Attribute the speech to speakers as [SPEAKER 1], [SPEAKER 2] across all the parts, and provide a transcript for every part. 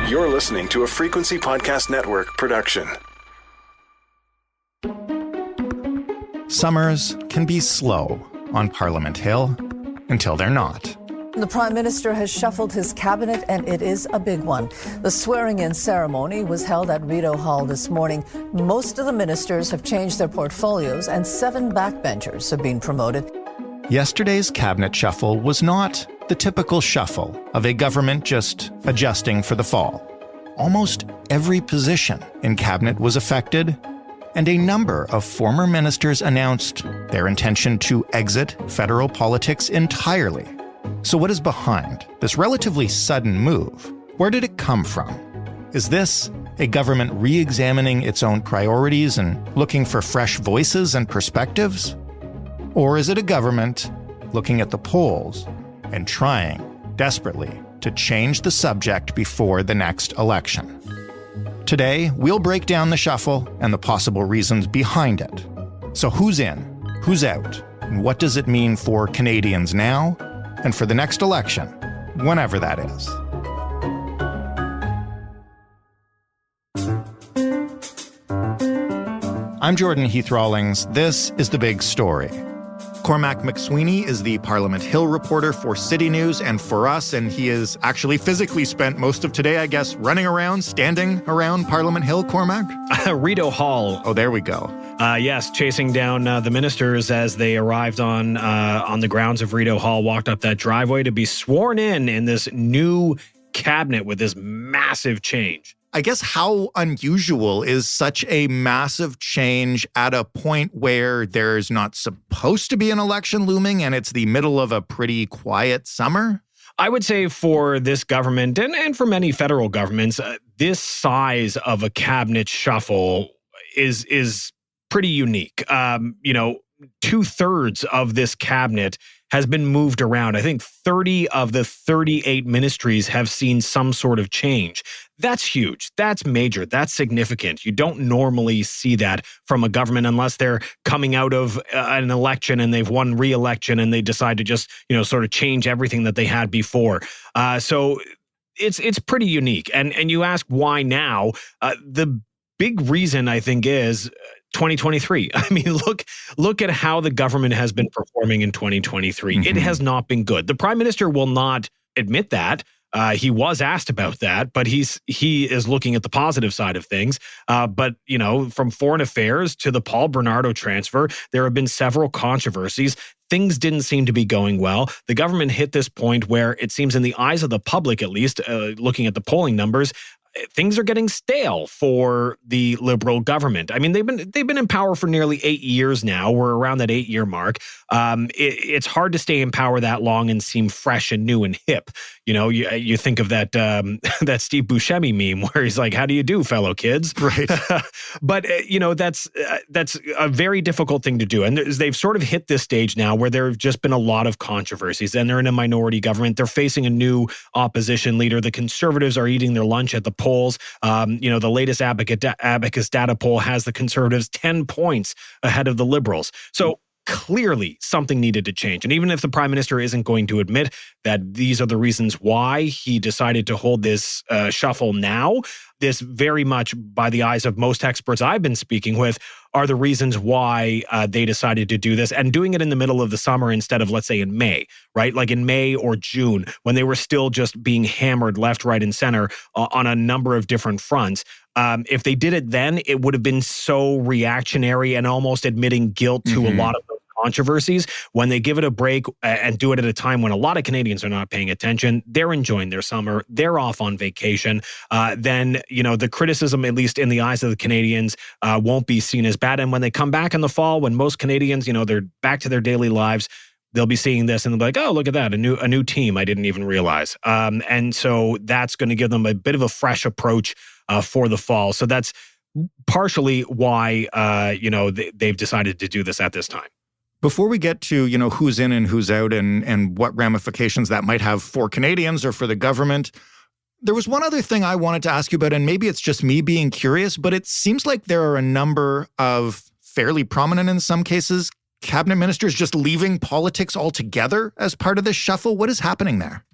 [SPEAKER 1] You're listening to a Frequency Podcast Network production.
[SPEAKER 2] Summers can be slow on Parliament Hill until they're not.
[SPEAKER 3] The Prime Minister has shuffled his cabinet, and it is a big one. The swearing-in ceremony was held at Rideau Hall this morning. Most of the ministers have changed their portfolios, and 7 backbenchers have been promoted.
[SPEAKER 2] Yesterday's cabinet shuffle was not the typical shuffle of a government just adjusting for the fall. Almost every position in cabinet was affected, and a number of former ministers announced their intention to exit federal politics entirely. So what is behind this relatively sudden move? Where did it come from? Is this a government re-examining its own priorities and looking for fresh voices and perspectives? Or is it a government looking at the polls and trying desperately to change the subject before the next election? Today, we'll break down the shuffle and the possible reasons behind it. So who's in? Who's out? And what does it mean for Canadians now and for the next election, whenever that is? I'm Jordan Heath Rawlings. This is The Big Story. Cormac Mc Sweeney is the Parliament Hill reporter for City News and for us, and he has actually physically spent most of today, I guess, running around, standing around Parliament Hill, Cormac?
[SPEAKER 4] Rideau Hall.
[SPEAKER 2] Oh, there we go.
[SPEAKER 4] Yes, chasing down the ministers as they arrived on the grounds of Rideau Hall, walked up that driveway to be sworn in this new cabinet with this massive change.
[SPEAKER 2] I guess how unusual is such a massive change at a point where there's not supposed to be an election looming and it's the middle of a pretty quiet summer?
[SPEAKER 4] I would say for this government and for many federal governments, this size of a cabinet shuffle is pretty unique. 2/3 of this cabinet has been moved around. I think 30 of the 38 ministries have seen some sort of change. That's huge. That's major. That's significant. You don't normally see that from a government unless they're coming out of an election and they've won re-election and they decide to just, sort of change everything that they had before. So it's pretty unique. And you ask why now? The big reason, I think, is 2023. I mean, look at how the government has been performing in 2023. Mm-hmm. It has not been good. The Prime Minister will not admit that. He was asked about that, but he is looking at the positive side of things. But from foreign affairs to the Paul Bernardo transfer, there have been several controversies. Things didn't seem to be going well. The government hit this point where it seems in the eyes of the public, at least, looking at the polling numbers, things are getting stale for the Liberal government. I mean, they've been in power for nearly 8 years now. We're around that 8-year mark. It's hard to stay in power that long and seem fresh and new and hip. You think of that that Steve Buscemi meme where he's like, "How do you do, fellow kids?"
[SPEAKER 2] Right.
[SPEAKER 4] But that's a very difficult thing to do, and they've sort of hit this stage now where there have just been a lot of controversies, and they're in a minority government. They're facing a new opposition leader. The Conservatives are eating their lunch at the polls. The latest Abacus data poll has the Conservatives 10 points ahead of the Liberals. So clearly something needed to change. And even if the Prime Minister isn't going to admit that these are the reasons why he decided to hold this shuffle now, this very much, by the eyes of most experts I've been speaking with, are the reasons why they decided to do this, and doing it in the middle of the summer instead of, let's say, in May, right? Like in May or June, when they were still just being hammered left, right, and center on a number of different fronts. If they did it then, it would have been so reactionary and almost admitting guilt to a lot of those controversies. When they give it a break and do it at a time when a lot of Canadians are not paying attention, they're enjoying their summer, they're off on vacation, then, the criticism, at least in the eyes of the Canadians, won't be seen as bad. And when they come back in the fall, when most Canadians, they're back to their daily lives, they'll be seeing this and they'll be like, "Oh, look at that, a new team I didn't even realize." And so that's going to give them a bit of a fresh approach for the fall. So that's partially why, they've decided to do this at this time.
[SPEAKER 2] Before we get to, who's in and who's out and what ramifications that might have for Canadians or for the government, there was one other thing I wanted to ask you about, and maybe it's just me being curious, but it seems like there are a number of fairly prominent, in some cases, cabinet ministers just leaving politics altogether as part of this shuffle. What is happening there?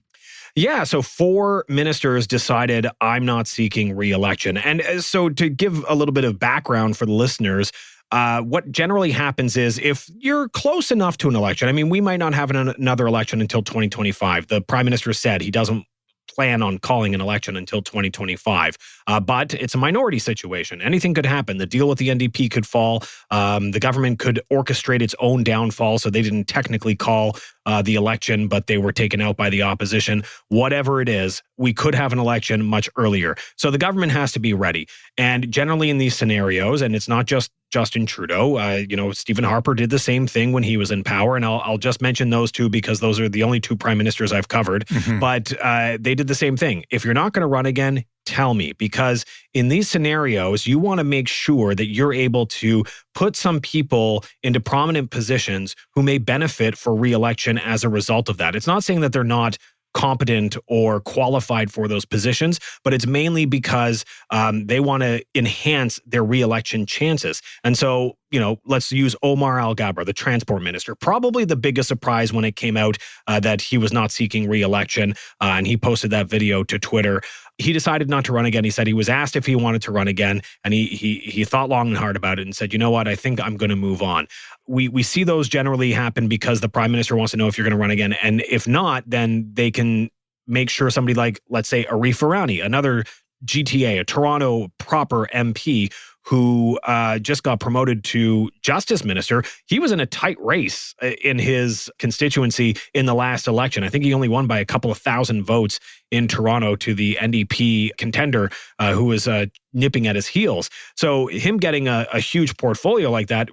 [SPEAKER 4] Yeah, so 4 ministers decided, I'm not seeking re-election. And so to give a little bit of background for the listeners, what generally happens is if you're close enough to an election, I mean, we might not have another election until 2025. The prime minister said he doesn't plan on calling an election until 2025. But it's a minority situation. Anything could happen. The deal with the NDP could fall. The government could orchestrate its own downfall, so they didn't technically call the election, but they were taken out by the opposition. Whatever it is, we could have an election much earlier. So the government has to be ready. And generally in these scenarios, and it's not just Justin Trudeau, Stephen Harper did the same thing when he was in power. And I'll just mention those two because those are the only 2 prime ministers I've covered. But they did the same thing. If you're not going to run again, tell me, because in these scenarios, you want to make sure that you're able to put some people into prominent positions who may benefit for re-election as a result of that. It's not saying that they're not competent or qualified for those positions, but it's mainly because they want to enhance their re-election chances. And so, let's use Omar Al-Gabra, the transport minister, probably the biggest surprise when it came out that he was not seeking re-election, and he posted that video to Twitter. He decided not to run again. He said he was asked if he wanted to run again, and he thought long and hard about it and said, you know what, I think I'm going to move on. We see those generally happen because the prime minister wants to know if you're going to run again. And if not, then they can make sure somebody like, let's say, Arif Irani, another GTA, a Toronto proper MP, who just got promoted to justice minister. He was in a tight race in his constituency in the last election. I think he only won by a couple of thousand votes in Toronto to the NDP contender who was nipping at his heels. So him getting a huge portfolio like that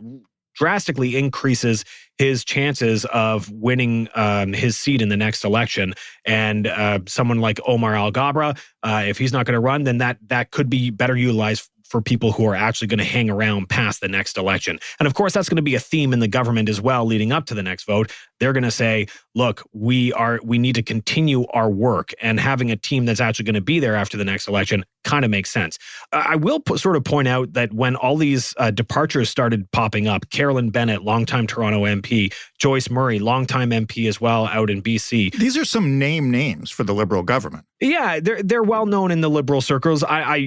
[SPEAKER 4] drastically increases his chances of winning his seat in the next election. And someone like Omar Al-Gabra, if he's not going to run, then that could be better utilized for people who are actually going to hang around past the next election. And of course, that's going to be a theme in the government as well leading up to the next vote. They're going to say, look, we need to continue our work, and having a team that's actually going to be there after the next election kind of makes sense. I will sort of point out that when all these departures started popping up, Carolyn Bennett, longtime Toronto MP, Joyce Murray, longtime MP as well out in BC.
[SPEAKER 2] These are some names for the Liberal government.
[SPEAKER 4] Yeah, they're well known in the Liberal circles. I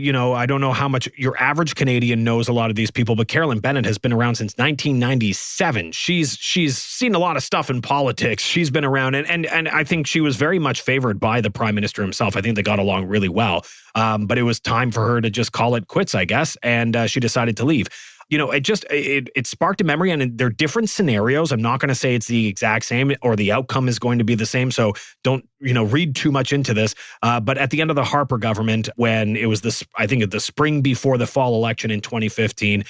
[SPEAKER 4] don't know how much your average Canadian knows a lot of these people, but Carolyn Bennett has been around since 1997. She's seen a lot of stuff in politics. She's been around, and I think she was very much favored by the Prime Minister himself. I think they got along really well. But it was time for her to just call it quits, I guess, and she decided to leave. It sparked a memory, and they're different scenarios. I'm not going to say it's the exact same or the outcome is going to be the same. So don't, read too much into this. But at the end of the Harper government, when it was the spring before the fall election in 2015,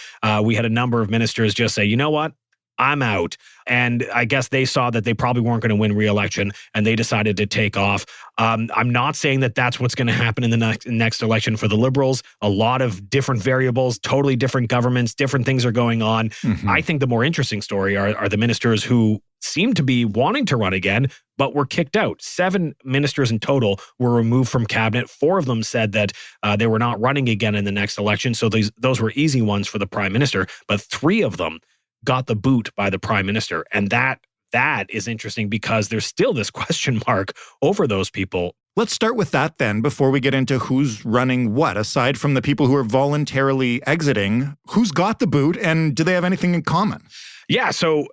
[SPEAKER 4] we had a number of ministers just say, you know what? I'm out. And I guess they saw that they probably weren't going to win re-election, and they decided to take off. I'm not saying that that's what's going to happen in the next election for the Liberals. A lot of different variables, totally different governments, different things are going on. Mm-hmm. I think the more interesting story are the ministers who seem to be wanting to run again, but were kicked out. 7 ministers in total were removed from cabinet. 4 of them said that they were not running again in the next election. So those were easy ones for the prime minister, but 3 of them got the boot by the prime minister. And that is interesting because there's still this question mark over those people.
[SPEAKER 2] Let's start with that then before we get into who's running what. Aside from the people who are voluntarily exiting, who's got the boot and do they have anything in common?
[SPEAKER 4] Yeah, so,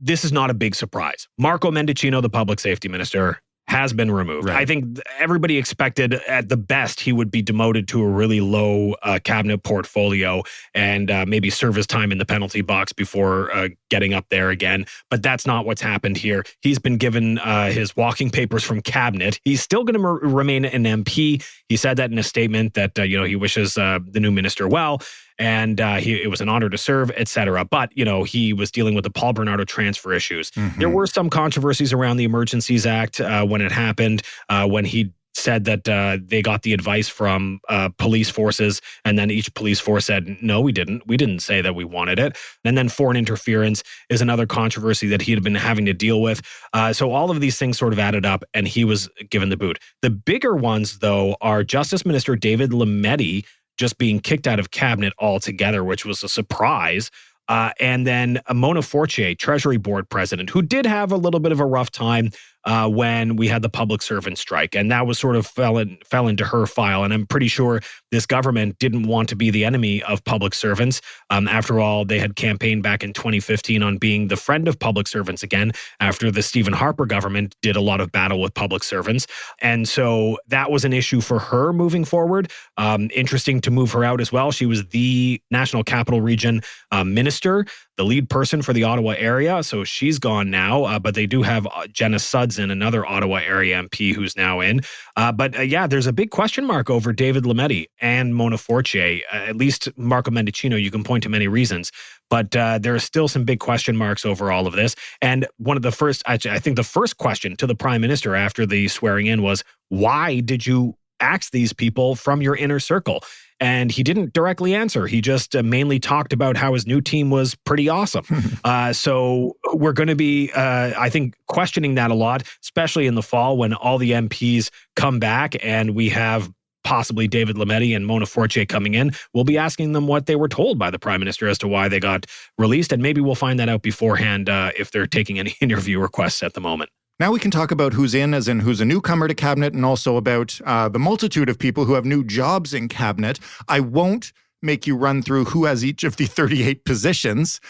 [SPEAKER 4] this is not a big surprise. Marco Mendicino, the public safety minister, has been removed. Right. I think everybody expected at the best he would be demoted to a really low cabinet portfolio and maybe serve his time in the penalty box before getting up there again. But that's not what's happened here. He's been given his walking papers from cabinet. He's still going to remain an MP. He said that in a statement that he wishes the new minister well. And it was an honor to serve, et cetera. But, he was dealing with the Paul Bernardo transfer issues. Mm-hmm. There were some controversies around the Emergencies Act when it happened, when he said that they got the advice from police forces, and then each police force said, no, we didn't. We didn't say that we wanted it. And then foreign interference is another controversy that he had been having to deal with. So all of these things sort of added up, and he was given the boot. The bigger ones, though, are Justice Minister David Lametti just being kicked out of cabinet altogether, which was a surprise. And then Mona Fortier, Treasury Board president, who did have a little bit of a rough time when we had the public servant strike. And that was sort of fell into her file. And I'm pretty sure this government didn't want to be the enemy of public servants. After all, they had campaigned back in 2015 on being the friend of public servants again, after the Stephen Harper government did a lot of battle with public servants. And so that was an issue for her moving forward. Interesting to move her out as well. She was the National Capital Region minister, the lead person for the Ottawa area. So she's gone now, but they do have Jenna Sudson, another Ottawa area MP who's now in. But there's a big question mark over David Lametti and Mona Fortier. At least Marco Mendicino, you can point to many reasons. But there are still some big question marks over all of this. And one of the first, actually, I think the first question to the Prime Minister after the swearing in was, why did you axe these people from your inner circle? And he didn't directly answer. He just mainly talked about how his new team was pretty awesome. So we're going to be, I think, questioning that a lot, especially in the fall when all the MPs come back and we have possibly David Lametti and Mona Fortier coming in. We'll be asking them what they were told by the Prime Minister as to why they got released. And maybe we'll find that out beforehand if they're taking any interview requests at the moment.
[SPEAKER 2] Now we can talk about who's in, as in who's a newcomer to cabinet, and also about the multitude of people who have new jobs in cabinet. I won't make you run through who has each of the 38 positions.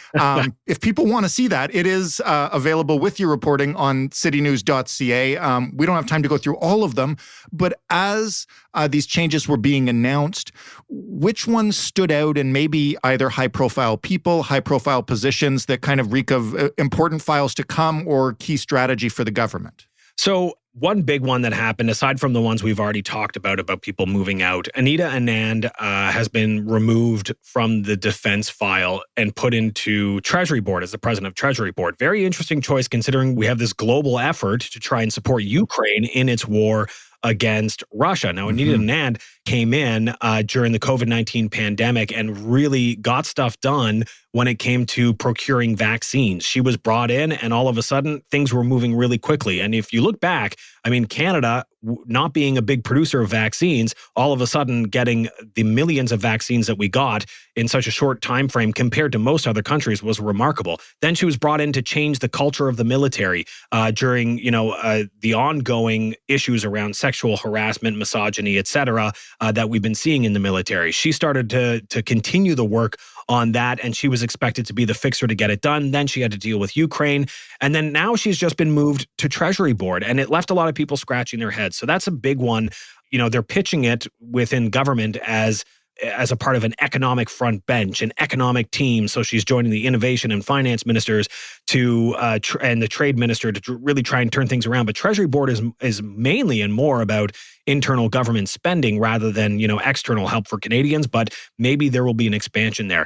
[SPEAKER 2] If people want to see that, it is available with your reporting on citynews.ca. We don't have time to go through all of them, but as these changes were being announced, which ones stood out, and maybe either high-profile people, high-profile positions that kind of reek of important files to come or key strategy for the government?
[SPEAKER 4] So one big one that happened, aside from the ones we've already talked about people moving out, Anita Anand has been removed from the defense file and put into Treasury Board as the president of Treasury Board. Very interesting choice considering we have this global effort to try and support Ukraine in its war against Russia. Now, Anita Anand came in during the COVID-19 pandemic and really got stuff done when it came to procuring vaccines. She was brought in and all of a sudden things were moving really quickly. And if you look back, I mean, Canada, not being a big producer of vaccines, all of a sudden getting the millions of vaccines that we got in such a short time frame compared to most other countries was remarkable. Then she was brought in to change the culture of the military during, the ongoing issues around sexual harassment, misogyny, et cetera, that we've been seeing in the military. She started to continue the work on that, and she was expected to be the fixer to get it done. Then she had to deal with Ukraine. And then now she's just been moved to Treasury Board, and it left a lot of people scratching their heads. So that's a big one. They're pitching it within government as a part of an economic front bench, an economic team. So she's joining the innovation and finance ministers and the trade minister to really try and turn things around. But Treasury Board is mainly and more about internal government spending rather than, external help for Canadians, but maybe there will be an expansion there.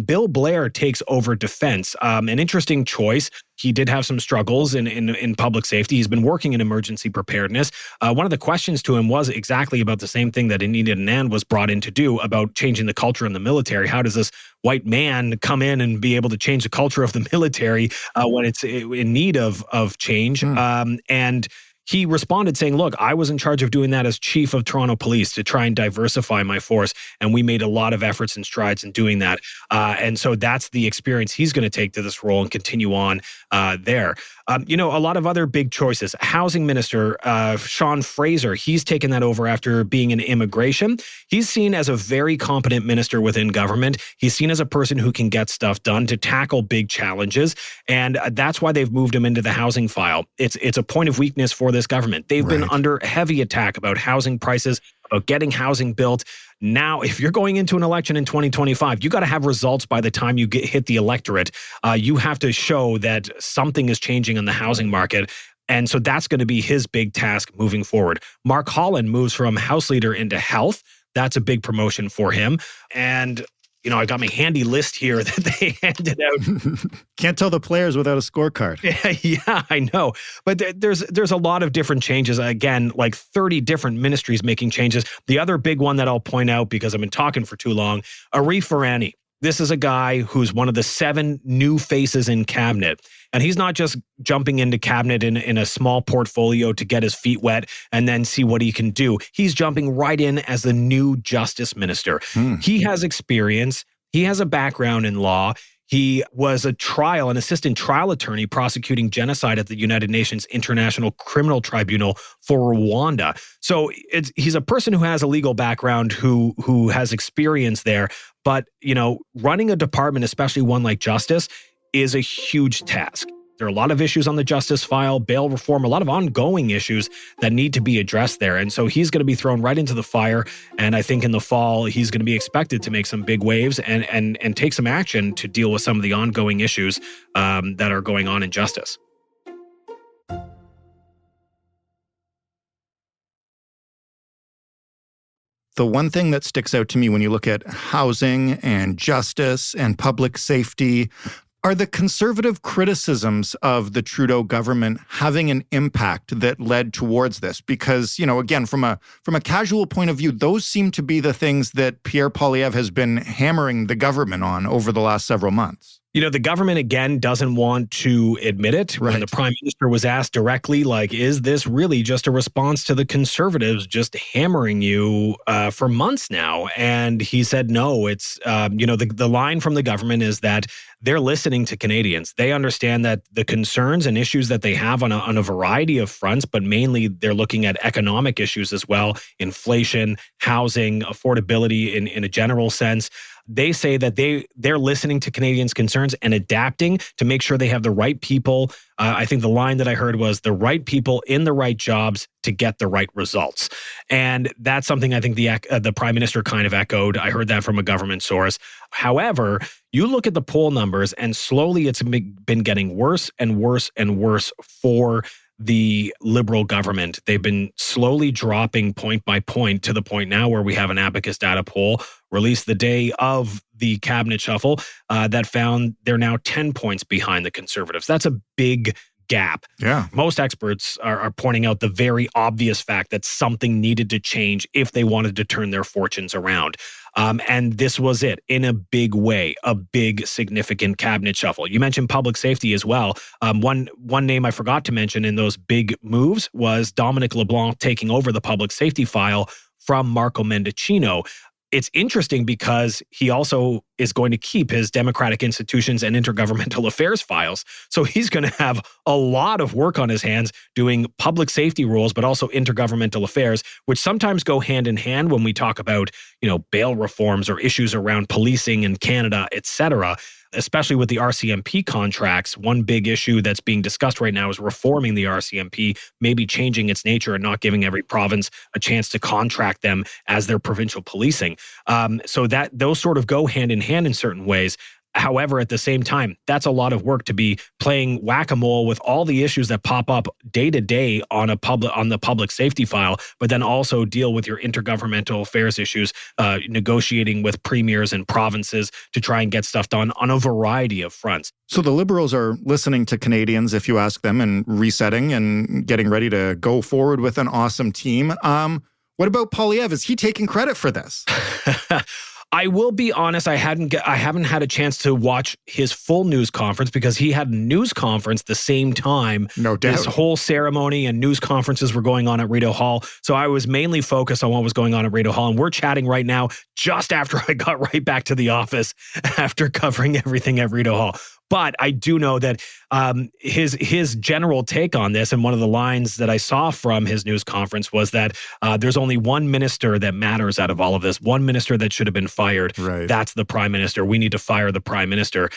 [SPEAKER 4] Bill Blair takes over defense. An interesting choice. He did have some struggles in public safety. He's been working in emergency preparedness. One of the questions to him was exactly about the same thing that Anita Anand was brought in to do about changing the culture in the military. How does this white man come in and be able to change the culture of the military when it's in need of change? And he responded saying, look, I was in charge of doing that as chief of Toronto Police to try and diversify my force. And we made a lot of efforts and strides in doing that. And so that's the experience he's going to take to this role and continue on there. A lot of other big choices. Housing Minister Sean Fraser, he's taken that over after being in immigration. He's seen as a very competent minister within government. He's seen as a person who can get stuff done to tackle big challenges. And that's why they've moved him into the housing file. It's a point of weakness for this government. They've been under heavy attack about housing prices, about getting housing built. Now, if you're going into an election in 2025, you got to have results by the time you hit the electorate. You have to show that something is changing in the housing market. And so that's going to be his big task moving forward. Mark Holland moves from House Leader into Health. That's a big promotion for him. And I got my handy list here that they handed out.
[SPEAKER 2] Can't tell the players without a scorecard.
[SPEAKER 4] Yeah, I know. But there's a lot of different changes. Again, like 30 different ministries making changes. The other big one that I'll point out, because I've been talking for too long, Arif Virani. This is a guy who's one of the 7 new faces in cabinet. And he's not just jumping into cabinet in a small portfolio to get his feet wet and then see what he can do. He's jumping right in as the new justice minister. He has experience. He has a background in law. He was an assistant trial attorney prosecuting genocide at the United Nations International Criminal Tribunal for Rwanda. So he's a person who has a legal background, who has experience there. But, running a department, especially one like Justice, is a huge task. There are a lot of issues on the justice file, bail reform, a lot of ongoing issues that need to be addressed there. And so he's going to be thrown right into the fire. And I think in the fall, he's going to be expected to make some big waves and take some action to deal with some of the ongoing issues that are going on in justice.
[SPEAKER 2] The one thing that sticks out to me when you look at housing and justice and public safety are the conservative criticisms of the Trudeau government having an impact that led towards this? Because, again, from a casual point of view, those seem to be the things that Pierre Poilievre has been hammering the government on over the last several months.
[SPEAKER 4] The government, again, doesn't want to admit it.
[SPEAKER 2] Right.
[SPEAKER 4] When the prime minister was asked directly, is this really just a response to the Conservatives just hammering you for months now? And he said, no, it's, the line from the government is that they're listening to Canadians. They understand that the concerns and issues that they have on a variety of fronts, but mainly they're looking at economic issues as well, inflation, housing, affordability in a general sense. They say that they're listening to Canadians' concerns and adapting to make sure they have the right people. I think the line that I heard was the right people in the right jobs to get the right results. And that's something I think the prime minister kind of echoed. I heard that from a government source. However, you look at the poll numbers and slowly it's been getting worse and worse and worse for the Liberal government. They've been slowly dropping point by point to the point now where we have an Abacus data poll released the day of the cabinet shuffle that found they're now 10 points behind the Conservatives. That's a big gap.
[SPEAKER 2] Yeah.
[SPEAKER 4] Most experts are pointing out the very obvious fact that something needed to change if they wanted to turn their fortunes around. And this was it in a big way, a big significant cabinet shuffle. You mentioned public safety as well. One name I forgot to mention in those big moves was Dominic LeBlanc taking over the public safety file from Marco Mendicino. It's interesting because he also is going to keep his democratic institutions and intergovernmental affairs files. So he's going to have a lot of work on his hands doing public safety rules, but also intergovernmental affairs, which sometimes go hand in hand when we talk about, bail reforms or issues around policing in Canada, et cetera. Especially with the RCMP contracts, one big issue that's being discussed right now is reforming the RCMP, maybe changing its nature and not giving every province a chance to contract them as their provincial policing. So that those sort of go hand in hand in certain ways. However, at the same time, that's a lot of work to be playing whack-a-mole with all the issues that pop up day to day on the public safety file, but then also deal with your intergovernmental affairs issues, negotiating with premiers and provinces to try and get stuff done on a variety of fronts.
[SPEAKER 2] So the Liberals are listening to Canadians, if you ask them, and resetting and getting ready to go forward with an awesome team. What about Poilievre? Is he taking credit for this?
[SPEAKER 4] I will be honest, I haven't had a chance to watch his full news conference because he had a news conference the same time.
[SPEAKER 2] No doubt.
[SPEAKER 4] This whole ceremony and news conferences were going on at Rideau Hall. So I was mainly focused on what was going on at Rideau Hall. And we're chatting right now just after I got right back to the office after covering everything at Rideau Hall. But I do know that his general take on this, and one of the lines that I saw from his news conference was that there's only one minister that matters out of all of this, one minister that should have been fired.
[SPEAKER 2] Right.
[SPEAKER 4] That's the prime minister. We need to fire the prime minister.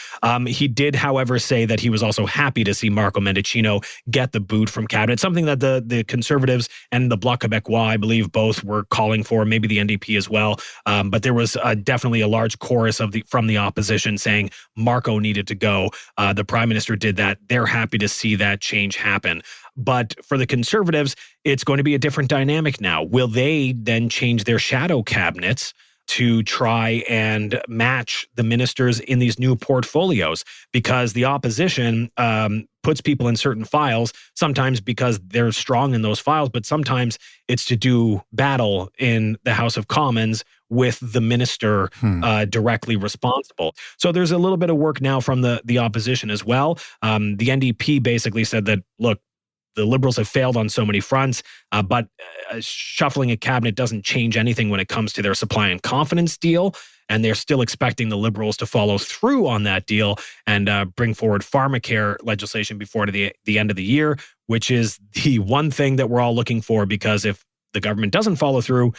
[SPEAKER 4] He did, however, say that he was also happy to see Marco Mendicino get the boot from cabinet, something that the Conservatives and the Bloc Québécois, I believe, both were calling for, maybe the NDP as well. But there was definitely a large chorus from the opposition saying Marco needed to go. The prime minister did that. They're happy to see that change happen. But for the Conservatives, it's going to be a different dynamic now. Will they then change their shadow cabinets to try and match the ministers in these new portfolios? Because the opposition puts people in certain files, sometimes because they're strong in those files, but sometimes it's to do battle in the House of Commons with the minister directly responsible. So there's a little bit of work now from the opposition as well. The NDP basically said that, look, the Liberals have failed on so many fronts, but shuffling a cabinet doesn't change anything when it comes to their supply and confidence deal. And they're still expecting the Liberals to follow through on that deal and bring forward pharmacare legislation before the end of the year, which is the one thing that we're all looking for, because if the government doesn't follow through,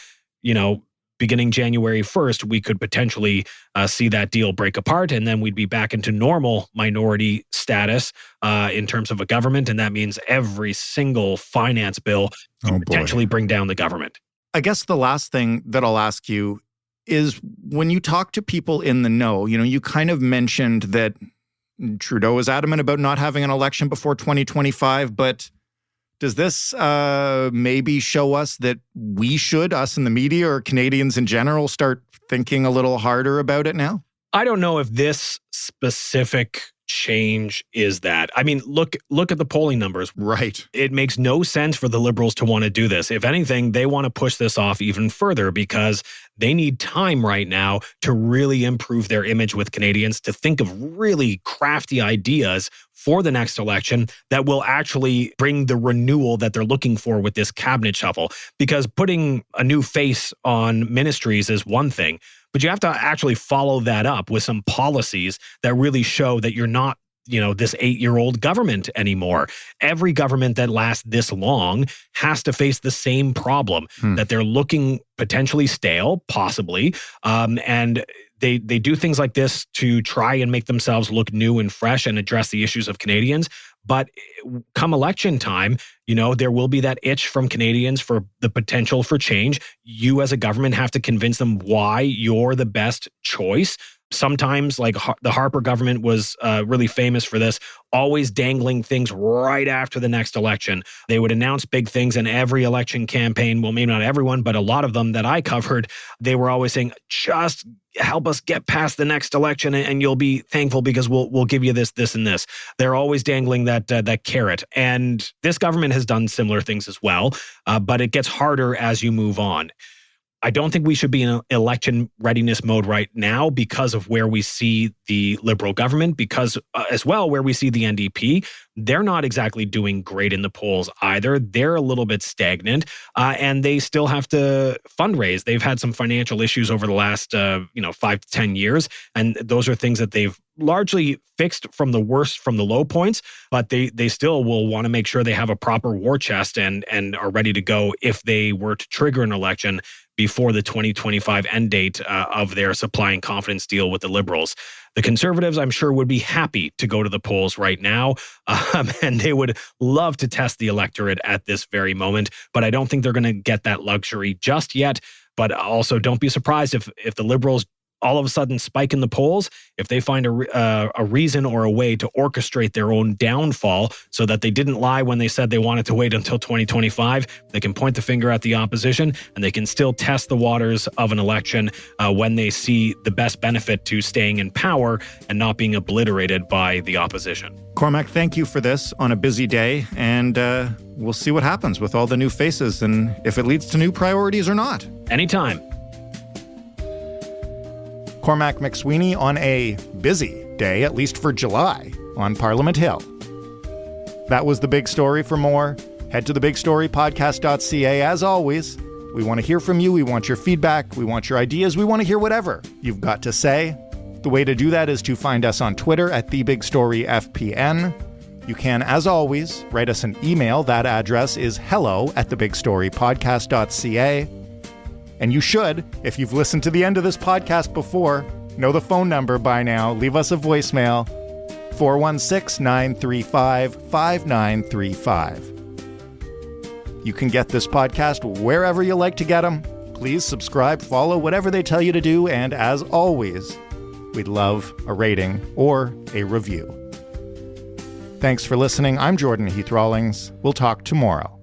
[SPEAKER 4] beginning January 1st, we could potentially see that deal break apart, and then we'd be back into normal minority status in terms of a government, and that means every single finance bill could potentially bring down the government.
[SPEAKER 2] I guess the last thing that I'll ask you is, when you talk to people in the know, you kind of mentioned that Trudeau is adamant about not having an election before 2025, but does this maybe show us that we should, us in the media or Canadians in general, start thinking a little harder about it now?
[SPEAKER 4] I don't know if this specific change is that. I mean, look at the polling numbers.
[SPEAKER 2] Right.
[SPEAKER 4] It makes no sense for the Liberals to want to do this. If anything, they want to push this off even further because they need time right now to really improve their image with Canadians, to think of really crafty ideas for the next election that will actually bring the renewal that they're looking for with this cabinet shuffle. Because putting a new face on ministries is one thing, but you have to actually follow that up with some policies that really show that you're not, this 8-year-old government anymore. Every government that lasts this long has to face the same problem, that they're looking potentially stale, possibly, and they do things like this to try and make themselves look new and fresh and address the issues of Canadians. But come election time, there will be that itch from Canadians for the potential for change. You as a government have to convince them why you're the best choice. Sometimes, like the Harper government was really famous for this, always dangling things right after the next election. They would announce big things in every election campaign. Well, maybe not everyone, but a lot of them that I covered, they were always saying, just help us get past the next election and you'll be thankful because we'll give you this, this, and this. They're always dangling that carrot. And this government has done similar things as well, but it gets harder as you move on. I don't think we should be in election readiness mode right now because of where we see the Liberal government, because as well where we see the NDP. They're not exactly doing great in the polls either. They're a little bit stagnant, and they still have to fundraise. They've had some financial issues over the last 5 to 10 years, and those are things that they've largely fixed from the worst, from the low points, but they still will want to make sure they have a proper war chest and are ready to go if they were to trigger an election before the 2025 end date of their supply and confidence deal with the Liberals. The Conservatives, I'm sure, would be happy to go to the polls right now, and they would love to test the electorate at this very moment, but I don't think they're going to get that luxury just yet. But also, don't be surprised if the Liberals all of a sudden spike in the polls, if they find a reason or a way to orchestrate their own downfall so that they didn't lie when they said they wanted to wait until 2025, they can point the finger at the opposition and they can still test the waters of an election when they see the best benefit to staying in power and not being obliterated by the opposition.
[SPEAKER 2] Cormac, thank you for this on a busy day, and we'll see what happens with all the new faces and if it leads to new priorities or not.
[SPEAKER 4] Anytime.
[SPEAKER 2] Cormac Mc Sweeney on a busy day, at least for July, on Parliament Hill. That was The Big Story. For more, head to thebigstorypodcast.ca. As always, we want to hear from you. We want your feedback. We want your ideas. We want to hear whatever you've got to say. The way to do that is to find us on Twitter at TheBigStoryFPN. You can, as always, write us an email. That address is hello@thebigstorypodcast.ca. And you should, if you've listened to the end of this podcast before, know the phone number by now. Leave us a voicemail, 416-935-5935. You can get this podcast wherever you like to get them. Please subscribe, follow, whatever they tell you to do. And as always, we'd love a rating or a review. Thanks for listening. I'm Jordan Heath Rawlings. We'll talk tomorrow.